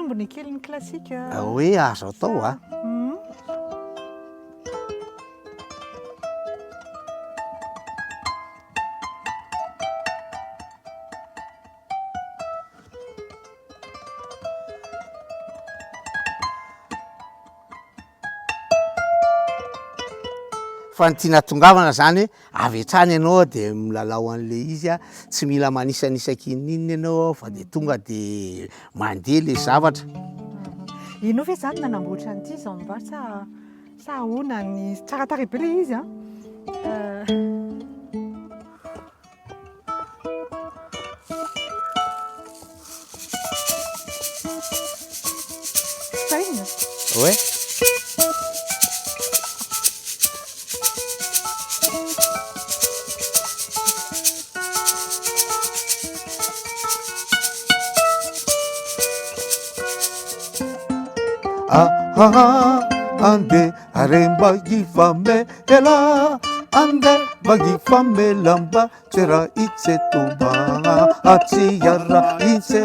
ambony kely ny klasika. Hoe azo atao a. Fa ny tia natongavana zany avy hatrany ianao de milalao an'le izy a, tsy mila manisanisaky inon'inona ianao fa de tonga de mandeha le zavatra. Ianao ve zany nanamboatra an'ity zamba sa ahoana ny tsara tarehy be le izy a? Saina. Ouais. Ande aremba gifamela, ande bagifamela tsera itsetoba atsiara itse.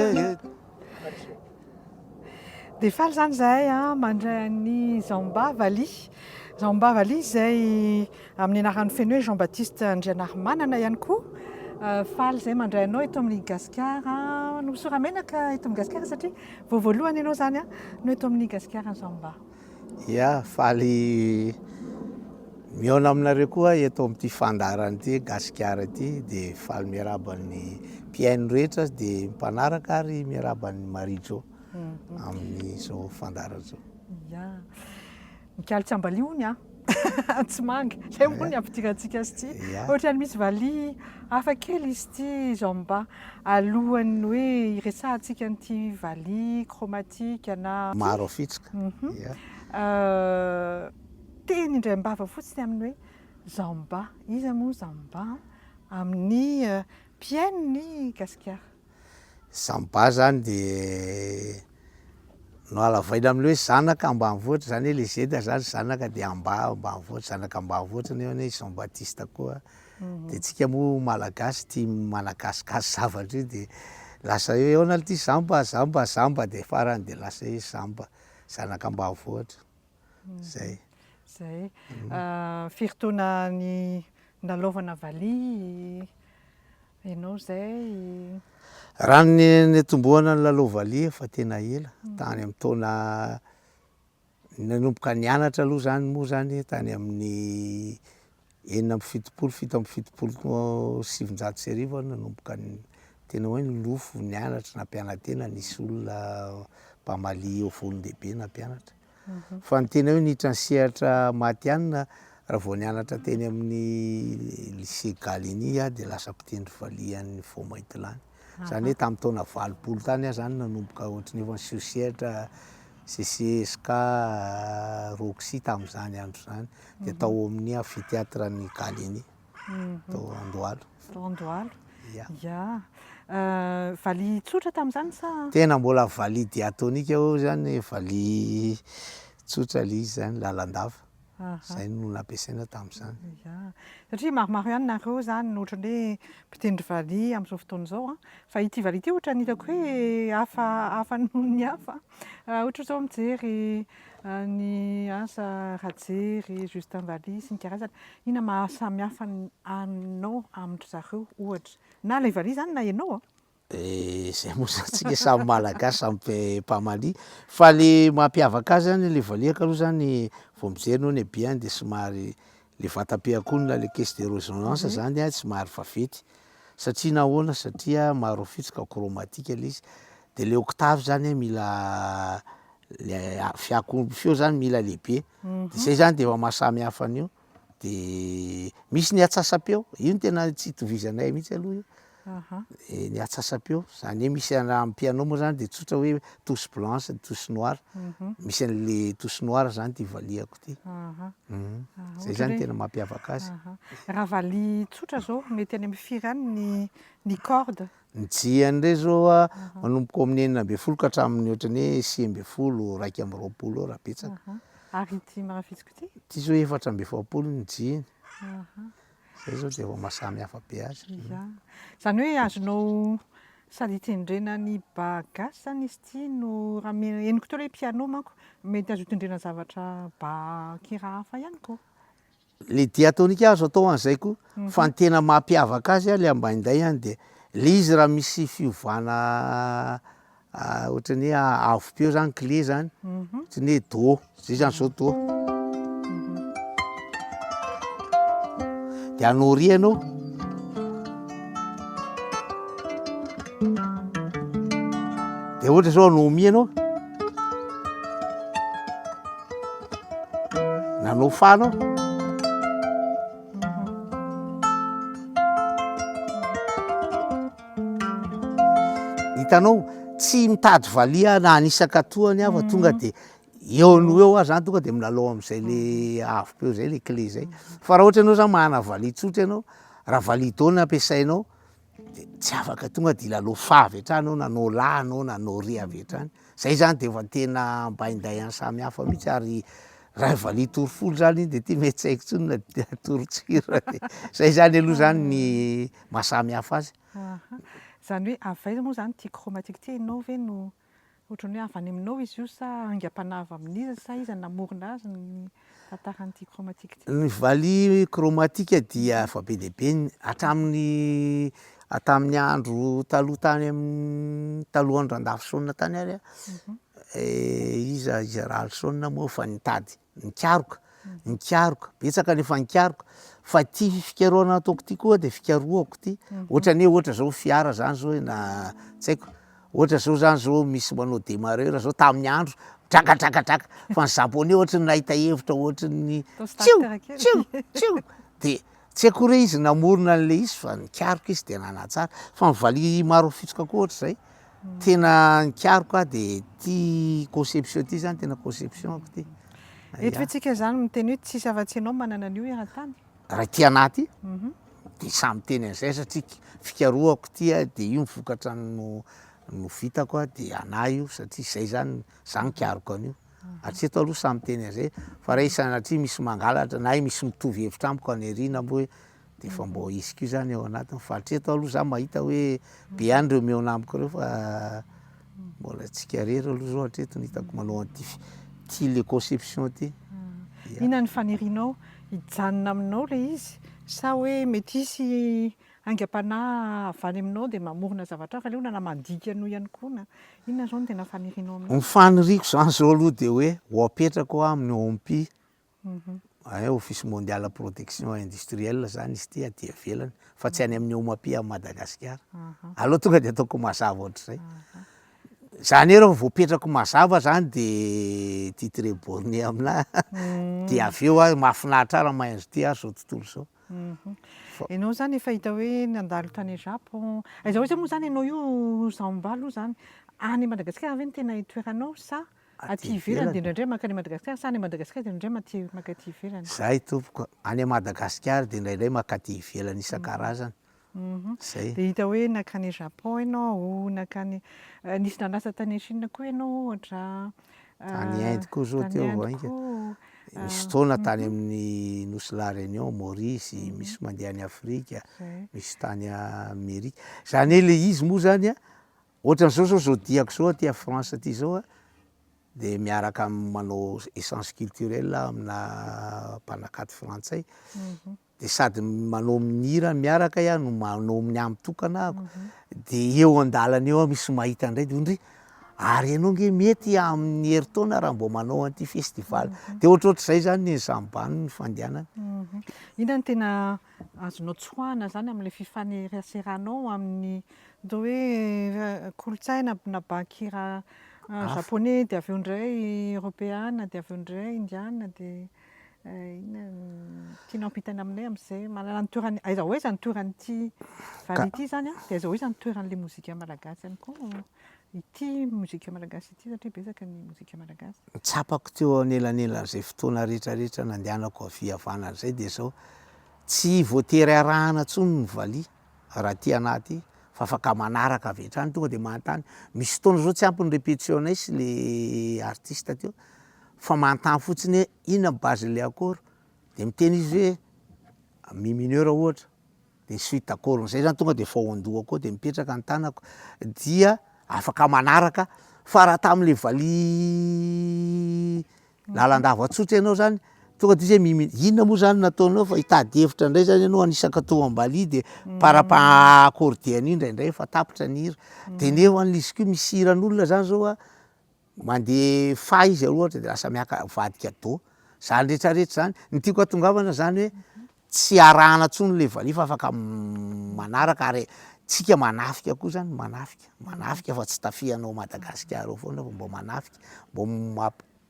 Dia faly zany zahay mandray ny Zamba Vali. Zamba Vali izay amin'ny anaran'ny feno hoe Jean-Baptiste Andrianarimanana ihany koa. Faly izay mandray anao eto amin'ny Gasikara. Nosoramenaka eto amin'ny Gasikara satria voalohany ianao zany no eto amin'ny Gasikara Zamba. Ya, faly mihaona aminareo koa eto amin'ity fandarana ity Gasikara ity, de faly miaraban'ny mpiaino rehetra de mpanaraka ary miaraban'ny Marie-Jo amin'izao fandarana zao. Ya, Mikaly Tsiambalio hony tsy manga, zay moa ny ampidiratsika azy ity. Ohatrany misy vali hafa kely izy ity Zamba alohan'ny hoe iresahantsika an'ity vali chromatique na maro afitsika. Teny indray mbava fotsiny amin'ny hoe Zamba. Iza moa Zamba amin'ny mpiaino ny Gasikara? Zamba zany de no alavaina amin'le hoe zanaka ambanivohitra zany hoe le zeda zany zanaka de ambanivohitra, zanaka ambanivohitra ny hoe Jean-Baptiste koa. De tsika moa malagasy tia managasikasy zavatra io de lasa hoe ahoana ity Zamba de farany de lasa hoe Zamba, zanaka ambanivohitra. Zay. Zay. Firy taona ny nalaovana vali ianao zay? Raha ny tombohana ny lalao vali fa tena ela, tany amin'ny taona nanomboka nianatra aloha zany moa zany tany amin'ny 7 nanomboka tena hoe nilofo nianatra nampianantena, nisy olona mpamaly eo volon-dehibe nampianatra. Fa ny tena hoe niditra ny sehatra matianina raha vao nianatra teny amin'ny lycée Galigny de lasa mpitendry vali an'ny Faux-Maitelany. Zany hoe tamin'ny taona 80 tany zany nanomboka ohatry ny efa niseho sehatra CCSK Roxy tamin'izany andro zany, de tao amin'ny amphithéâtre-ny Galigny tao Andohalo. Tao Andohalo. Ya. Vali tsotra tamin'izany sa? Tena mbola vali diatonika io zany, vali tsotra le izy zany, lalandava. Zay no nampiasaina tamin'izany. Satria maromaro ihany nareo zany no ohatran'ny hoe mpitendry vali amin'izao fotoana izao fa ity vali ity ohatra ny hitako hoe hafa noho ny hafa. Ohatra zao mijery ny asa Rajery, Justin Vali sy ny karazany. Inona mahasamy hafa anao amin'ny zareo ohatra? Na ilay vali zany na ianao? Zay moa zany tsika samy malagasy samy mpamaly, fa le mampiavaka azy zany le valiaka aloha zany vao mijery anao ny habeny de somary le vatam-piankonana le caisse de résonance zany somary vaventy. Satria nahoana? Satria maro afitsika chromatique le izy, de le octave zany mila le feo zany mila lehibe, de zay zany de efa mahasamy hafa an'io. De misy ny atsasam-peo, io no tena tsy itovizanay mihitsy aloha io. Ny atsasam-peo zany hoe misy amin'ny piano moa zany de tsotra hoe touche blanche, touche noire. Misy an'le touche noire zany ty valiako ty. Zay zany tena mampiavaka azy. Raha vali tsotra zao mety any amin'ny firy any ny corde? Ny jiany ndray zao manomboka amin'ny 9 ka hatramin'ny ohatrany hoe 9, 120 eo raha betsaka. Ary ity marafitsiko ity? Ty zao 420 ny jiany. Zay zao de efa mahasamy hafa be azy. Zany hoe azonao sady tendrena ny bagasy zany izy ity no raha henoko teo hoe piano manko mety azo tendrena zavatra kira hafa ihany koa. Le diatonika azo atao an'izay koa fa ny tena mampiavaka azy a le ambainday any de le izy raha misy fiovana ohatrany hoe avopeo zany clé zany ohatrany hoe do zay zany zao do de anao ry anao de ohatra zao anao mi anao na anao fa anao hitanao tsy mitady valia na anisakatoany aho fa tonga de eo no eo a zany tonga de milalao am'izay le avopeo zay le clé zay fa raha ohatra anao zany mahana valia tsotra ianao raha valia do no ampiasainao de tsy afaka tonga de ilalao fa avy hatrany ao na anao la anao na anao ry avy hatrany zay zany de efa tena ambainday any samy hafa mihitsy ary raha valia torofolo zany iny de ty mety tsy haiko tsony na torotsira de zay zany aloha zany ny mahasamy hafa azy. Zany hoe avy aiza moa zany ty chromatique ty ianao ve no ohatrany hoe avy any aminao izy io sa aingam-panahy amin'izy sa iza namorona azy ny tantaran'ity chromatique ty? Ny valia chromatique dia fa be de be hatamin'ny andro taloha tany amin'ny taloha andro an-dafy saonina tany ary iza Gérald Saonina moa fa nitady nikaroka betsaka nefa nikaroka fa ty fikarohana ataoko ty koa de fikarohako ty ohatrany hoe ohatra zao fiara zany zao na tsy haiko ohatra zao zany zao misy manao démarreur zao tamin'ny andro dragadragadraga fa ny japonais ohatrany nahita hevitra ohatrany tsiu de tsy haiko re izy namorona an'le izy fa nikaroka izy de nanatsara fa ny valia maro fitsoka koa ohatra zay tena nikaroka de ty conception ty zany tena conception ako ty. Eto fetsika zany miteny hoe tsisy afa-tsy ianao manana an'io eran-tany? Raha ty anaty de samy teny an'izay satria fikarohako ty de io mivokatra no vitako a de anahy io satria zay zany za nikaroka an'io hatreto aloha samy teny an'izay fa raha sanatria misy mangalatra na misy mitovy hevitra amiko any arina mbo hoe de fa mbo isiko io zany ao anatiny fa hatreto aloha za mahita hoe be any reo mihaona amiko reo fa mbola tsika rery aloha zao hatreto ny hitako manao an'ty le conception ty. Inona ny fanirianao hijanona aminao le izy sa hoe mety hisy aingam-panahy avy any aminao de mamorona zavatra hafa leona na mandika anao ihany koa na inona zao no tena fanirianao aminao? Ny faniriako zany zao aloha de hoe ho apetrako amin'ny OMPI office mondial protection industrielle zany izy ty aty ivelany fa tsy any amin'ny OMAPI amin'ny Madagasikara aloha tonga de ataoko mazava ohatr'izay zany raha voapetrako mazava zany de titre borné aminahy de avy eo aho mahafinaritra raha mahazo ty aho zao tontolo zao. Ianao zany efa hita hoe nandalo tany Japon aiza hoe moa zany ianao io Zamba aloha zany any Madagasikara ve no tena itoeranao sa aty ivelany de indraindray makany Madagasikara sa any Madagasikara de indraindray makaty ivelany? Zay tompoko any Madagasikara de indraindray makaty ivelany isan-karazany. Zay. De hita hoe nakany Japon ianao nakany nisy nanasa tany Chine koa ianao ohatra Tany Inde koa zao teo vainga misy taona tany amin'ny Nosy la Réunion Maurice misy mandeha any Afrika misy tany Amerika zany hoe le izy moa zany a ohatran'izao zao diako zao aty France aty zao a de miaraka manao essence culturelle amina mpanakaty frantsay de sady manao mihira miaraka iah no manao amin'ny tokana ako de eo an-dalana eo misy mahita andray de ondry ary ianao nge mety amin'ny herintaona raha mbo manao an'ity festival de ohatrohatr'izay zany ny Zamba ny fandehanana. Inona no tena azonao tsoahana zany amin'le fifaneraseranao amin'ny atao hoe kolontsaina na bakira japonais de avy eo indray européenne de avy eo indray indiana de inona tianao ampitana aminay am'izay manana ny toerany aiza hoe zany toeran'ity valia ity zany a de aiza hoe zany toeran'le mozika malagasy ihany koa ity mozika malagasy ity satria betsaka ny mozika malagasy. Tsapako teo anelanelan'izay fotoana rehetrarehetra nandehanako avy havanana zay de zao tsy voatery arahana tsony ny valia raha ty anaty fa afaka manaraka avy hatrany tonga de manontany misy fotoana zao tsy ampy ny répétition-nay sy le artiste teo fa manontany fotsiny hoe inona base le accord de miteny izy hoe mi mineur ohatra de suite accord zay zany tonga de fao andoha koa de mipetraka ny tanako dia afaka manaraka fa raha tam'le valy lalandava-tsotra ianao zany tonga de zay inona moa zany nataonao fa hitady hevitra indray zany ianao anisaka tao am-baly de para-pa-accordéany indraindray fa tapitra ny hira de neo an'izy ko misy hiran'olona zany zao a mandeha fa izy ohatra de lasa vadika do zany rehetrarehetra zany ny tiako atongavana zany hoe tsy arahana ntsony le valy fa afaka manaraka ary tsika manafika koa zany manafika fa tsy tafihanao Madagasikara ao foana fa mbo manafika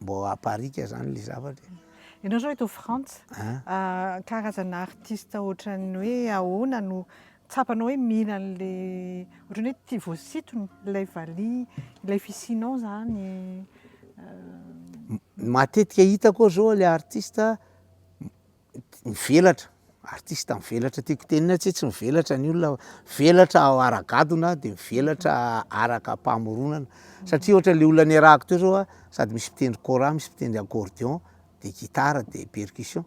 mbo aparika zany le zavatra. Ianao zao eto Frantsa karazana artista ohatran'ny hoe ahoana no tsapanao hoe mila an'le ohatrany hoe tia voasitony ilay valy ilay fisianao zany matetika hitako zao le artista mivelatra artista mivelatra tiako tenina tsy mivelatra ny olona velatra ara-gadona de mivelatra araka mpamoronana satria ohatra le olona niarahako teo zao a sady misy mpitendry kora misy mpitendry accordéon de gitara de percussion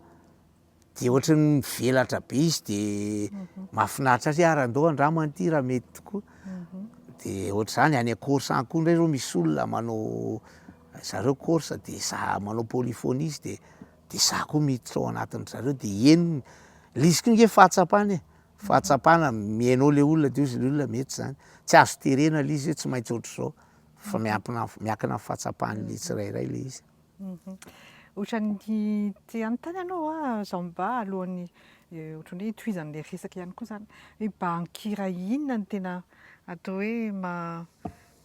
de ohatrany mivelatra be izy de mahafinaritra azy aran-dao andramany ty raha mety tokoa de ohatra zany any Corsa koa ndray zao misy olona manao zareo Corsa de manao polyphonie izy de za koa miditra ao anatin' zareo de eny l'izy ko nge fahatsapana mihainao le olona de ozy le olona mety zany tsy azo terena le izy hoe tsy maintsy ohatra zao fa miakina amin'ny fahatsapany tsirairay le izy. Ohatran'ny te anontany ianao zaho mba alohan'ny ohatrany hoe tohizan'le resaka ihany koa zany hoe bankira inona no tena atao hoe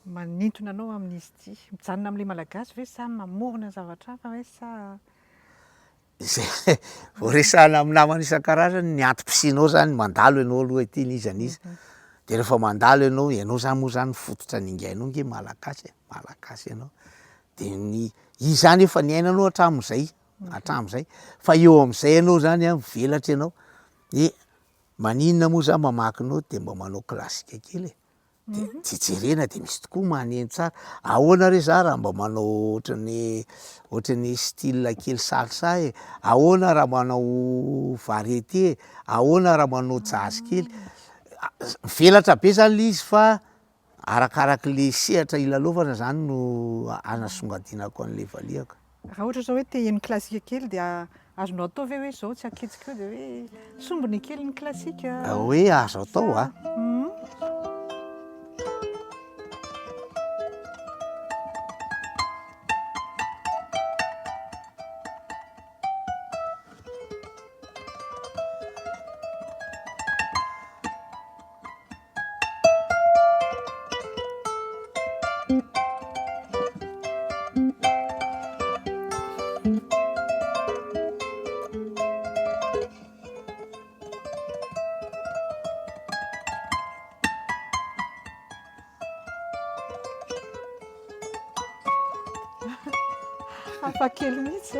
manintona anao amin'izy ity mijanona am'le malagasy ve sa mamorona zavatra hafa hoe sa zay vao resahana amin'ny namana isan-karazany ny antom-pisianao zany mandalo ianao aloha ety n'izy de rehefa mandalo ianao zany moa zany fototra ningainao nge malagasy ianao de i zany efa niainanao hatramin'izay fa eo am'izay ianao zany mivelatra ianao maninona moa zany mamakinao de mba manao klasika kely de jejerena de misy tokoa maneno tsara ahoana re za raha mba manao ohatrany style kely salsa ahoana raha manao variété ahoana raha manao jazz kely mivelatra be zany le izy fa arakaraky le sehatra ilalaovana zany no anasongadinako an'le valiako. Raha ohatra zao hoe te heno klasika kely de azonao atao ve hoe zao tsy aketsika eo de hoe sombony kely ny klasika hoe azo atao hafa kely mihitsy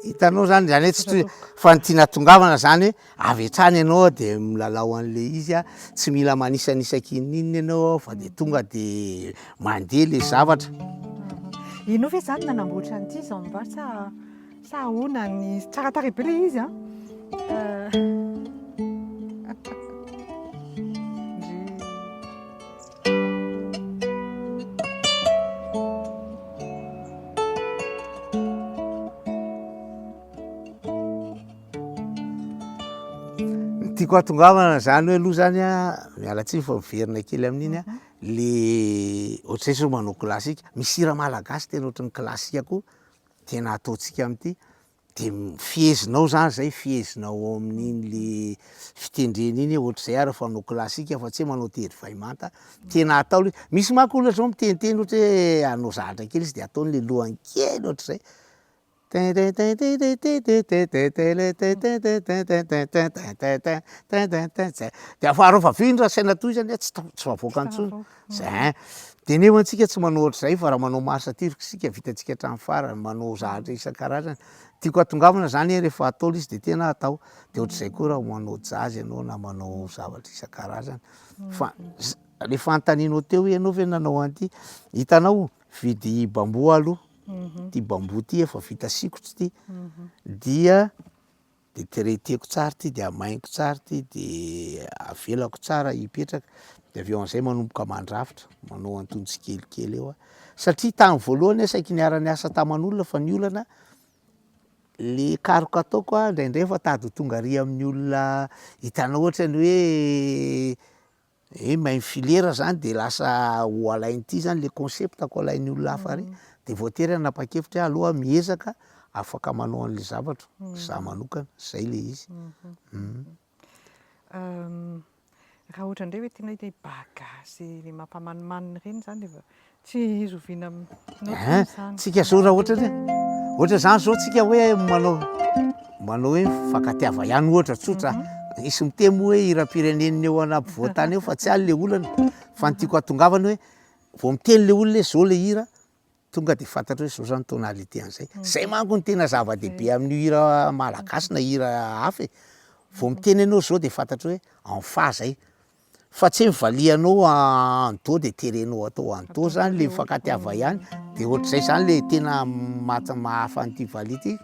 hitanao zany zany hoe fa ny tiana tongavana zany hoe avy hatrany ianao de milalao an'le izy tsy mila manisanisaky ininona ianao fa de tonga de mandeha le zavatra. Ianao ve zany nanamboatra an'ity zaho mba sa ahoana ny tsara tarehy be le izy tiako atongavana zany hoe aloha zany mialatsiny fa miverina kely amin'iny le ohatr'izay zao manao klasika misy hira malagasy tena ohatran'ny klasika koa tena ataontsika am'ity de fihezinao zany zay fihezinao amin'iny le fitendrena iny ohatr'izay ary fanao klasika fa tsy hoe manao tery vaimanta tena atao misy manko olona zao miteniteny ohatra hoe anao zahatra kely izy de ataony le lohany kely ohatr'izay de afaro fa vindra saina toy zany tsy favoaka antsony zay de neo antsika tsy manao ohatr'izay fa raha manao masatirika sika vitantsika hatramy farany manao zahatra isan-karazany tiako atongavana zany rehefa atao le izy de tena atao de ohatr'izay koa raha manao jazz ianao na manao zavatra isan-karazany fa le fanontanianao teo hoe ianao ve nanao an'ity hitanao vidy bamboa aloha ty bamboa ty efa vita sikotsy ty dia de traiteko tsara ty de amainiko tsara ty de avelako tsara hipetraka de aveo am'izay manomboka mandrafitra manao antonony tsikelikely eo a satria tany voalohany saiky niara-ny asa taman'olona fa ny olana le karoka ataoko a ndraindray fa tady ho tonga ary amin'ny olona hitanao ohatrany hoe mainy filera zany de lasa ho alain'ity zany le conceptako alain'ny olona hafa ary de voatery hanapa-kevitra hoe aloha miezaka afaka manao an'le zavatra za manokana zay le izy raha ohatra indray hoe tena hoe bagazy le mampamanimanina reny zany de tsy izy oviana aminao tsika zao raha ohatra zany zao tsika hoe manao hoe fakatiava ihany ohatra tsotra isy mitemo hoe hiram-pirenenina eo anampovoantany eo fa tsy any le olana fa ny tiako atongavany hoe vao miteny le olona hoe zao le hira tonga de fantatra hoe zao zany tonalité an'izay zay manko ny tena zava-dehibe amin'ny hira malagasy na hira hafa vao miteny anao zao de fantatra hoe en fa zay fa tsy mivalianao en do de terenao atao en do zany le fakatiava ihany de ohatr'izay zany le tena mahafa an'ity valia ty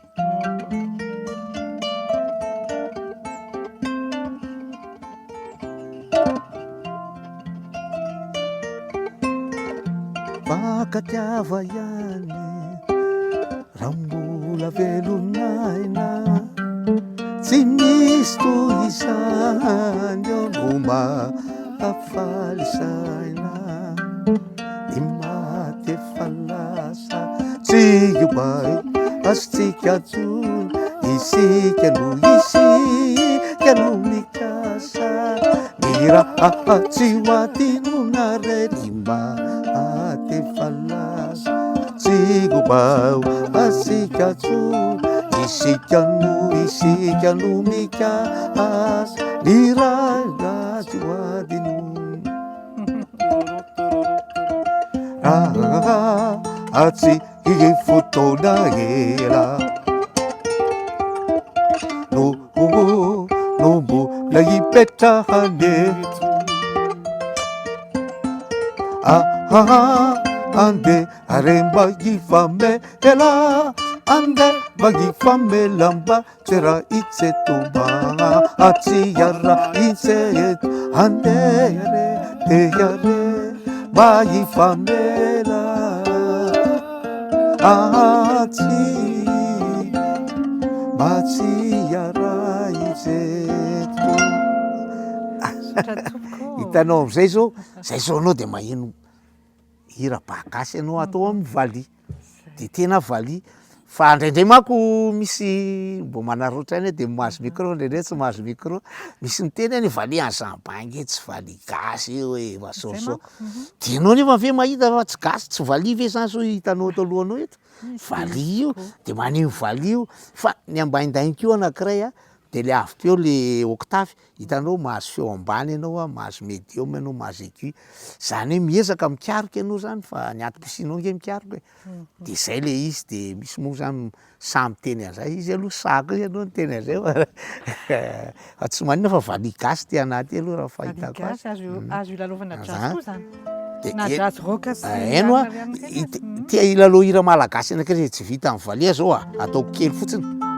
fakatiava ihany raha mbola velonaina tsy misy toy izany eo no mahafaly saina ny maty efa lasa tsy ioba asitsika tsony isika no mikasa ny raha tsy ho atinonare ny maty efa lasa tsy ioba asika tsony isika no mikasa ny raha tsy ho atinonare atsy fotoana ela no mbola hipetrahany eto ande aremba hifamela ande mba hifamelamba tsera itsetoma atsiara itseto andehare tehare mba hifamela matsiara itseto hitanao am'izay zao anao de maheno hira bagasy anao atao amin'ny valia de tena valia fa ndraindray manko misy mbo manarotra any de mahazo micro ndraindray tsy mahazo micro misy miteny any valia any zambangy tsy valia gasy io hoe vasaosao de anao nefa ave mahita fa tsy gasy tsy valia ve zany so hitanao ato alohanao eto valia io de maneho valia io fa ny ambaindainiky io anankiray a de le avy teo le octave hitanao mahazo feo ambany ianao a mahazo médium ianao mahazo aigu zany hoe miezaka mikaroka ianao zany fa ny antom-pisinao nge mikaroka de zay le izy de misy moa zany samy teny an'izay izy aloha sako ianao ny teny an'izay fa tsy manina fa valia gasy ty anaty aloha raha fahitako azo ilalovana jazz koa zany na jazz rock eno a tia ilalao hira malagasy anankiray tsy vita amin'ny valia zao a ataoko kely fotsiny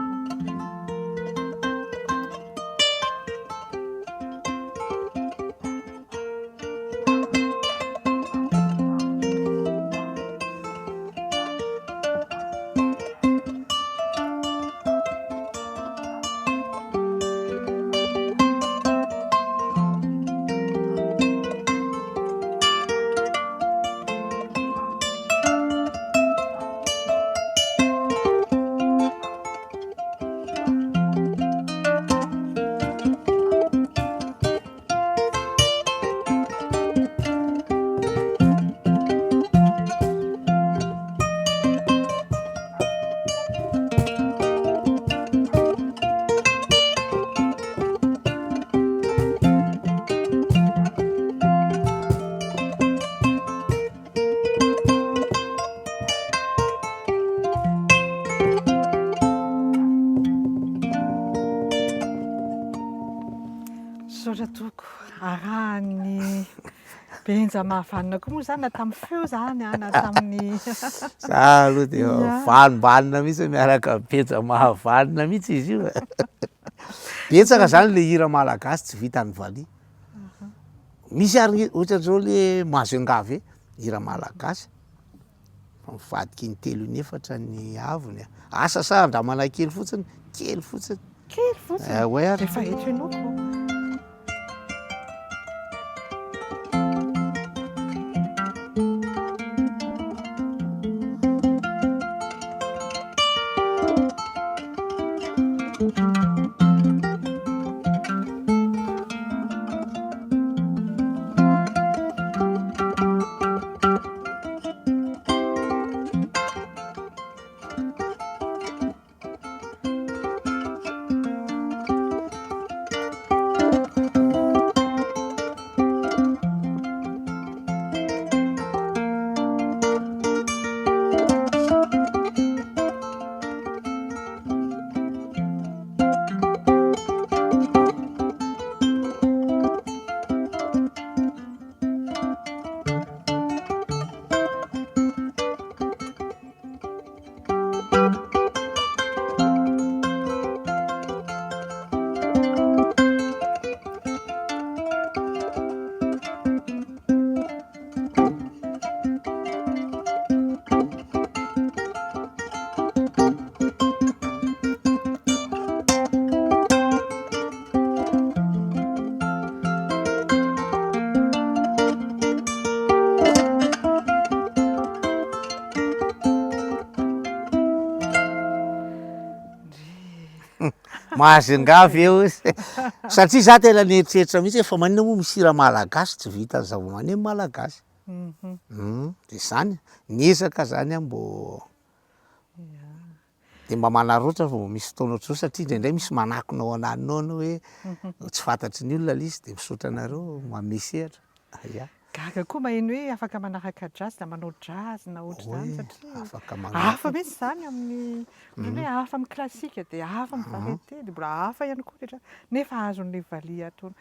ny benja mahavanona koa moa zany na tamin'ny feo zany na tamin'ny za aloha de vanimbanina mihitsy miaraka benja mahavanina mihitsy izy io betsaka zany le hira malagasy tsy vitany valia misy ary ohatran'izao le mahazo angavy hira malagasy mivadiky ny 3 ny 4 ny avony asa sa andramana kely fotsiny kely fotsiny hoe ary rehefa eto enoko mahazangavy eo satria za tena nieritreritra mihitsy efa manina moa misy hira malagasy tsy vitany zava-maneno malagasy de zany niezaka zany mbo de mba manaroatra fa mbo misy fotoana ohatr'izao satria indraindray misy manakonao ananinao anao hoe tsy fantatry ny olona izy de misaotra anareo mamesehatra ya gaga koa maheno hoe afaka manaraka jazz da manao jazz na ohatra zany satria afaka hafa mihitsy zany amin'ny ohatrany hoe hafa amin'ny klasika de hafa amin'ny variété de mbola hafa ihany koa rehetra nefa azon'le valia ataony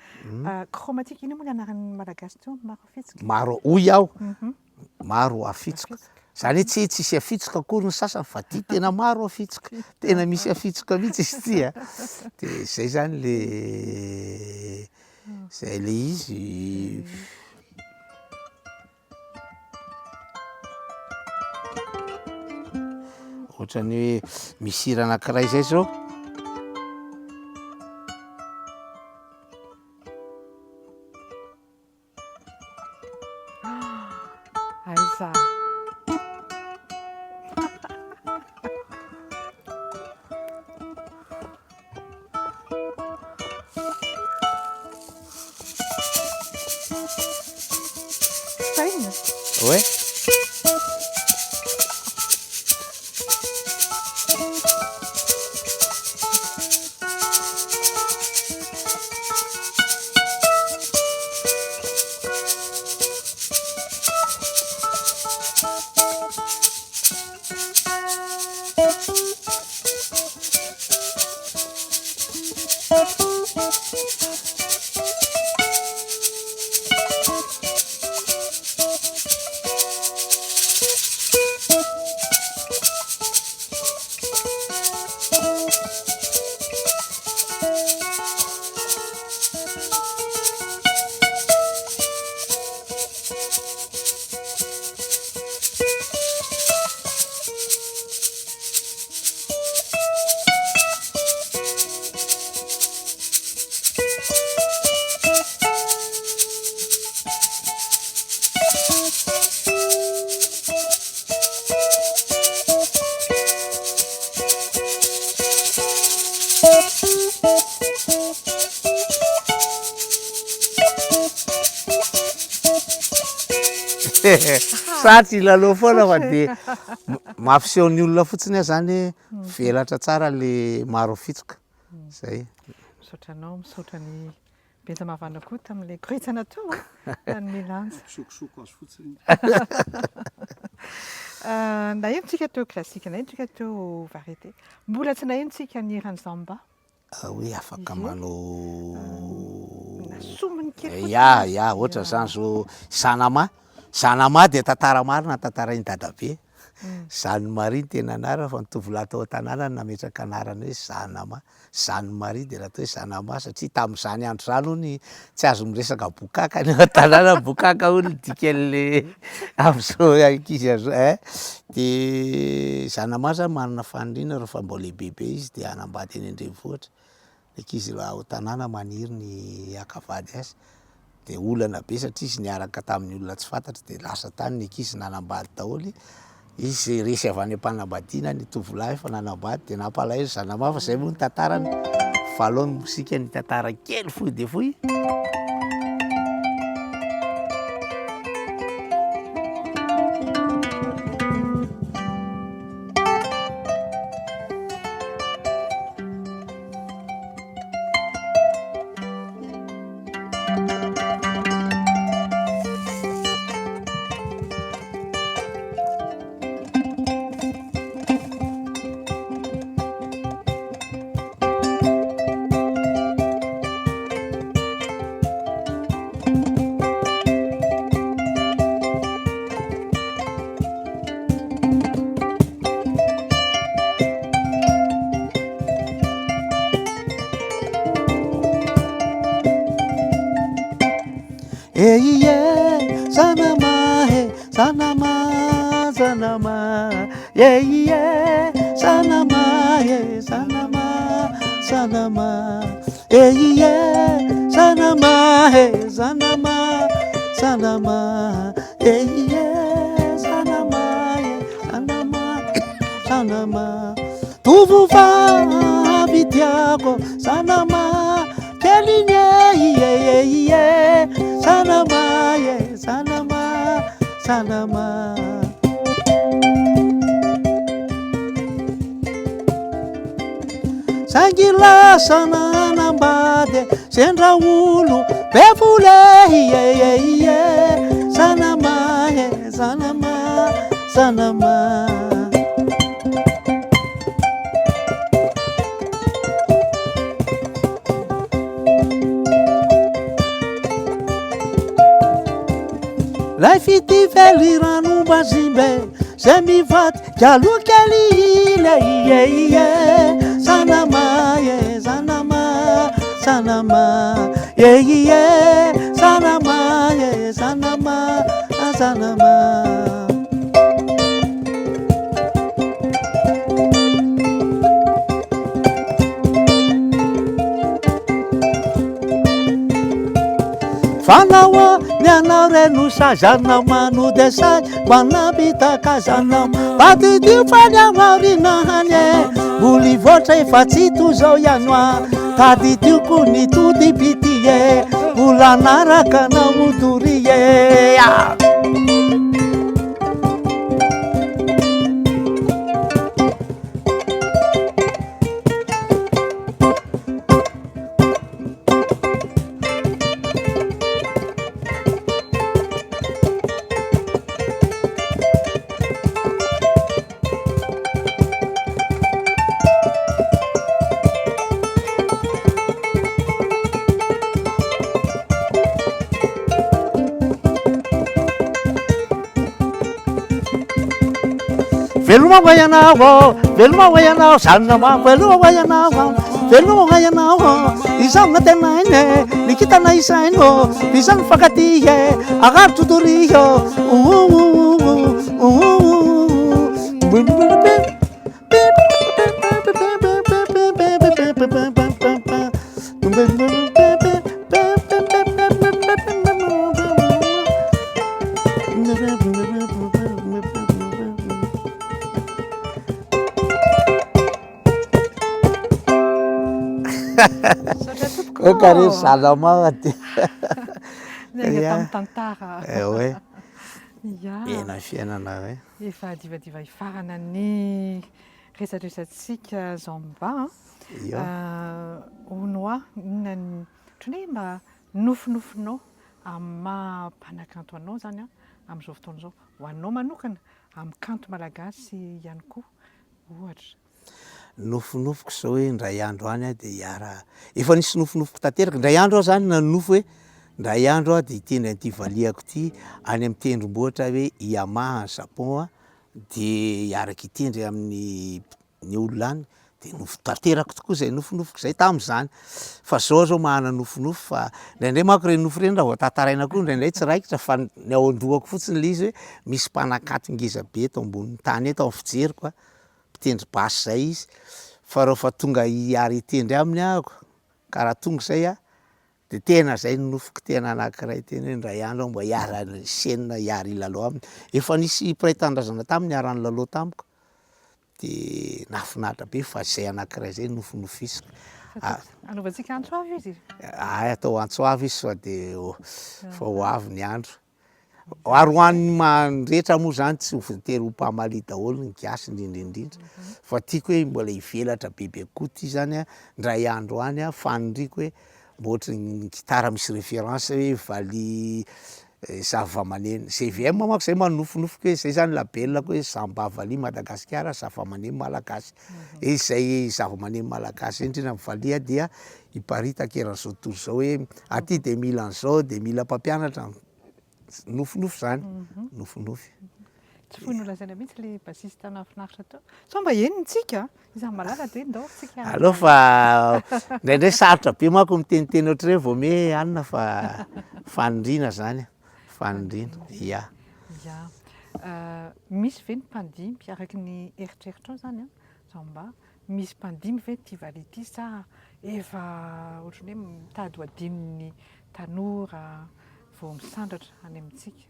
chromatique iny moa ny anaran'ny malagasy teo maro afitsika maro hoy aho maro afitsika zany hoe tsy tsisy afitsika akory ny sasany fa ty tena maro afitsika tena misy afitsika mihitsy izy ty de zay zany le zay le izy ohatrany hoe misy hira anankiray zay zao aiza Spain ouais saty lalao foana fa de mampiseho ny olona fotsiny zany velatra tsara le maro afitsika zay misaotra ny benja mahavana koa tamin'le koretsana teo ny milanja sokosoko azy fotsiny nahenontsika teo klasika nahenontsika teo variété mbola tsy nahenontsika ny ranzamba hoe afaka manao nasominy kely ya ohatra zany zao Sanama de tantara marina tantarainy dadabe. Jeanne Marie tena anarana fa nitovolahy tao an-tanàna nametraka anarana hoe Sanama, Jeanne Marie de raha atao hoe Sanama satria tam'izany andro zany hony tsy azo miresaka bokaka ny ao an-tanàna bokaka hony dikan'le am'zao ankizy azao de Sanama zany manana faniriana rehefa mbô lehibebe izy de hanambady eny an-drenivohitra. Ankizy laha ao an-tanàna maniry ny hakavady azy de olana be satria izy niaraka tamin'ny olona tsy fantatry de lasa tany ny ankizy nanambady daholy. Izy resy avy any am-panambadiana ny tovolahy fa nanambady de nampalahelo Sanama fa zay moa ny tantarany voalohany mosika ny tantara kely fohy de fohy. Sanama, Sanama, Sanama, Sanama, Sanama, Sanama, Sanama, Sanama, Sanama, Sanama, Sanama, tovovavy tiako Sanama, kelinye, Sanama, Sanama, Sanama. Sangila sananambady sendra olo be vole Sanama, Sanama, Sanama. Lay fity vely ranombazimbe zay mivady kialokely ile Sanama, Sanama, Sanama, Sanama, Sanama, Sanama. Fanawa nianao reno sa Sanama no de sady manapitaka Sanama badidio fa niamaorina hanye boly voatra efa tsy to zao ianoa tadidioko ny tody pitie bola naraka na modorie veloma ho ianao, veloma ho ianao Sanama, veloma ho ianao, veloma ho ianao izaho na tena ine nikitana isaino bisa mifankatia agarotro dorio kare Sanama ty nega tam'tantara hoe ya ena fiainana hoe efa divadiva ifarana ny resadresatsika zao mba honoa inona ny ohatrany hoe mba nofonofinao amin'ny maha-mpanakanto anao zany amin'izao fotoana zao ho anao manokana amin'ny kanto malagasy ihany koa ohatra. Nofinofiko zao hoe indray andro any de hiara efa nisy nofinofiko tanteraka indray andro aho zany nanofo hoe Ndray andro a de iteny an'ity valiako ity any amy tendrombohitra hoe Yamaha Japon de iaraky itendry amin'ny ny olona any de tanterako tokoa zay nofinofiko zay tam'zany fa zao mahana nofinofy fa ndraindray manko reny nofo reny raha vao tantaraina koa ndraindray tsy raikitra fa ny ao an-dohako fotsiny le izy hoe misy mpanakaty ngeza be eto ambonin'ny tany eto amin'ny fijeriko mpitendry basy zay izy fa rehefa tonga hiary hitendry aminy ahako karaha tonga zay de tena zay nofiko tena anankiray teny hoe ndray andro mba hiara sena hiary hilalao aminy efa nisy mpiray tandrazana taminy niarany lalao tamiko de nahafinaritra be fa zay anankiray zay nofinofisiko. Anaovantsika antso avy izy. Atao antso avy izy fa de fa ho avy ny andro. Ary ho an'ny mandrehetra moa zany tsy ho voatery ho mpamaly daholo ny gasy indrindraindrindra fa tiako hoe mbola hivelatra bebe kokoa ty zany ndray andro any fanindriko hoe mba ohatry ny gitara misy référence hoe valiha zava-maneno CVM manko zay manofinofiko hoe zay zany labelako hoe Samba valiha Madagasikara zava-maneno malagasy zay zava-maneno malagasy indrindra amy valiha dia hiparitaka eran'izao tontolo zao hoe aty de mila an'izao de mila mpampianatra nofinofy zany nofinofy. Tsy foy nolazaina mihitsy le basiste nahafinaritra tao. So mba enitsika izaho malala de ndao tsika. Allo fa ndraindray sarotra be manko miteniteny ohatry hoe vao me anina fa fanindrina zany fanindrina ya. Misy ve ny mpandimy araky ny eritreritrao zany zao mba misy mpandimy ve ty valiha ty sa efa ohatry hoe mitady ho adininy tanora vao misandratra any amintsika.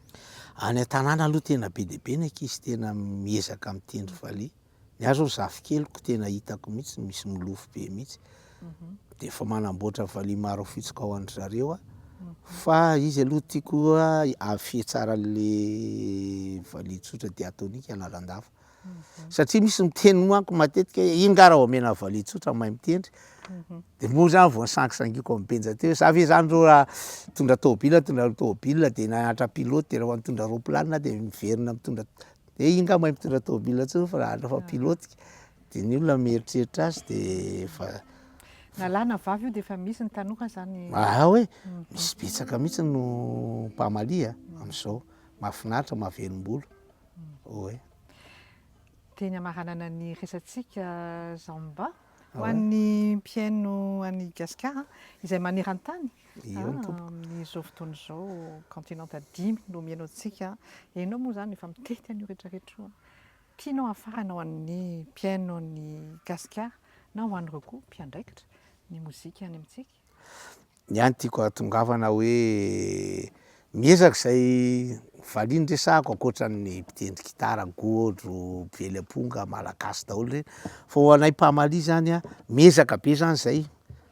Any an-tanàna aloha tena be de be ny ankizy tena miezaka mitendry valiha. Ny azo zafikelyko tena hitako mihitsy misy milofo be mihitsy de efa manamboatra valiha maro fitsika ao andry zareo fa izy aloha tiako afetsara le valiha tsotra de ataonika analan-dava satria misy miteny manko matetika ino nga raha omena valiha tsotra mahay mitendry de moa zany vao nisangisangiako amy benja teo za ve zany rô raha tondra tômôbila de nahanatra pilote de raha mitondra roplanina de miverina mitondra de ino nga mahay mitondra tômôbila tsony fa raha fa pilote de ny olona mieritreritra azy de fa nalana vavy io de efa misy ny tanora zany. Hoe misy betsaka mihitsy no mpamalia am'izao mahafinaritra mahavelom-bolo oe. Teny amaranana ny resatsika Zamba ho an'ny mpiaino any Gasikara izay maneran-tany amin'izao fotoana izao continent 5 no miaino antsika ianao moa zany efa mitety an'io rehetrarehetra tianao hafarana ho an'ny mpiaino ny Gasikara na ho an'ireo koa mpiandraikitra ny mozika any amintsika. Ny any tiako hatongavana hoe miezaka zay valiha no resahako ankoatran'ny mpitendry gitara godro bely amponga malagasy daholo reny fa ho anay mpamalia zany miezaka be zany zay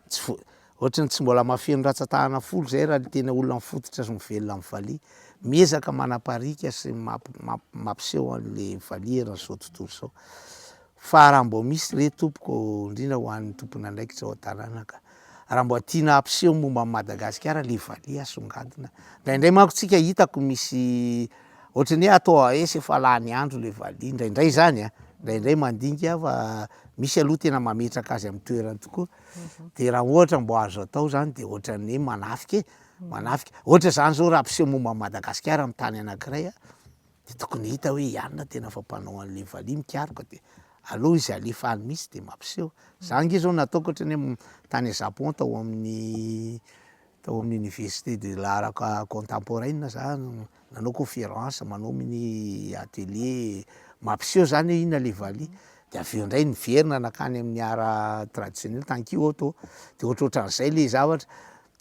tsy ohatrany tsy mbola mahafeno ratsan-tanana folo zay raha tena olona mifototra sy mivelona amy valiha miezaka manaparika sy mampiseho an'le valiha eran'izao tontolo zao fa raha mbô misy re tompoko indrindra ho an'ny tompony andraikitra ao an-tanàna ka raha mbo tiana ampiseho momba ny Madagasikara le valiha asongadina ndraindray manko tsika hitako misy ohatrany hoe atao esy efa lany andro le valiha ndraindray zany ndraindray mandinika fa misy aloha tena mametraka azy amy toerany tokoa de raha ohatra mbo azo atao zany de ohatrany hoe manafika ohatra zany zao raha ampiseho momba Madagasikara amy tany anankiray de tokony hita hoe ianona tena fa mpanao an'le valiha mikaroka de aloha izy alefany misy de mampiseho zany nge zao nataoko ohatrany hoe tany Japon tao amin'ny université de l'art contemporaine zany nanao conférence manao mini atelier mampiseho zany hoe inona le valiha de aveo ndray niverina nakany amin'ny art traditionnel tany Kyoto de ohatrohatran'izay le zavatra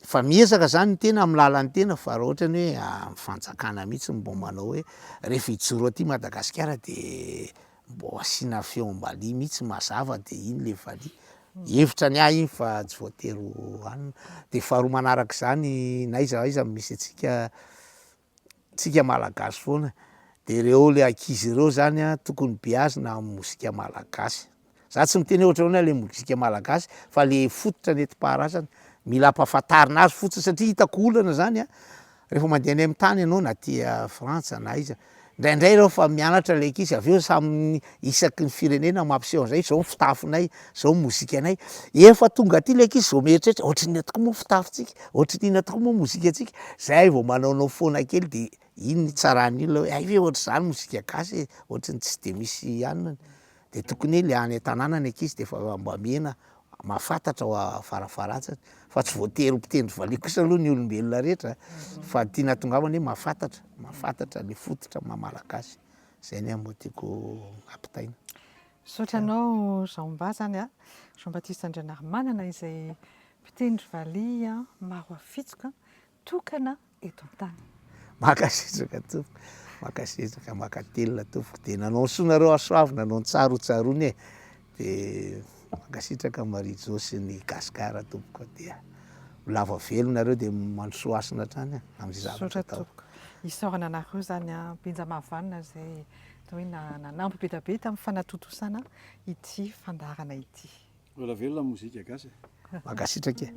fa miezaka zany ny tena amy lalan'ny tena fa raha ohatrany hoe fanjakana mihitsy mbo manao hoe rehefa hijoro aty Madagasikara de mbo asiana feom-balia mihitsy mazava de iny le valiha hevitra ny iny fa tsy voatery anina de faharoa manaraka zany na iza misy tsika malagasy foana de reo le ankizy reo zany tokony beazina amy mozika malagasy za tsy miteny ohatra hoe le mozika malagasy fa le fototra nentim-paharazana mila ampahafantarina azy fotsiny satria hitako olana zany rehefa mandeha any amy tany ianao na tia Frantsa na iza indraindray reo fa mianatra le ankizy avy eo samy isaky ny firenena mampiseho an'izay zao fitafinay zao mozika anay efa tonga aty le ankizy zao mieritreritra ohatry nina tokoa moa fitafintsika ohatry nina tokoa moa mozika atsika zay vao manaonao foana kely de iny ny tsaran'ilo hoe ay ve ohatry zany mozika gasy ohatry ny tsy de misy anina de tokony le any an-tanàna ny ankizy de fa mba mihena mahafantatra ho afarafaratsiny fa tsy voatery mpitendry valiha kosa aloha ny olombelona rehetra fa tiana tongavany hoe mahafantatra le fototra mamalagasy zay ny ambo tiako ampitaina. Sotranao Jean-Mba zany a Jean-Baptiste Andrianarimanana izay mpitendry valiha maro afitsika tokana eto an-tany. Makasitraka tompoko makasitraka makatelina tompoko de nanao sonareo asoavy nanao tsaro tsarony e de makasitraka Marie Jo sy ny gasikara tompoko dia lava velo nareo de manosoasina hatrany am'zay zavatra atao. Isaorana anareo zany a Benjamavanina zay hoe nanampy be da be tamin'ny fanatotosana ity fandarana ity. Ola velona mozika gasy. Makasitraka e.